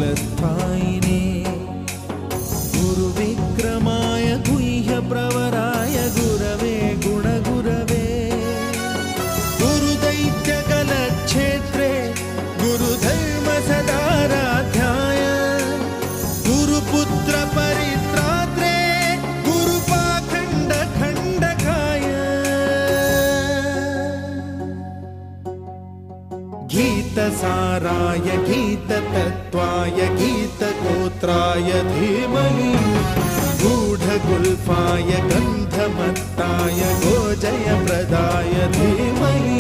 कालस्थायिने गुरुविक्रमाय गुह्यप्रवराय गुरवे गुणगुरवे गुरुदैत्यकलक्षेत्रे गुरुधर्मसदाराध्याय गुरुपुत्रपरित्रात्रे गुरुपाखण्डखण्डकाय गीतसाराय गीततत्त्वाय गीतगोत्राय धीमहि गूढगुल्फाय गन्धमत्ताय गोजयप्रदाय धीमहि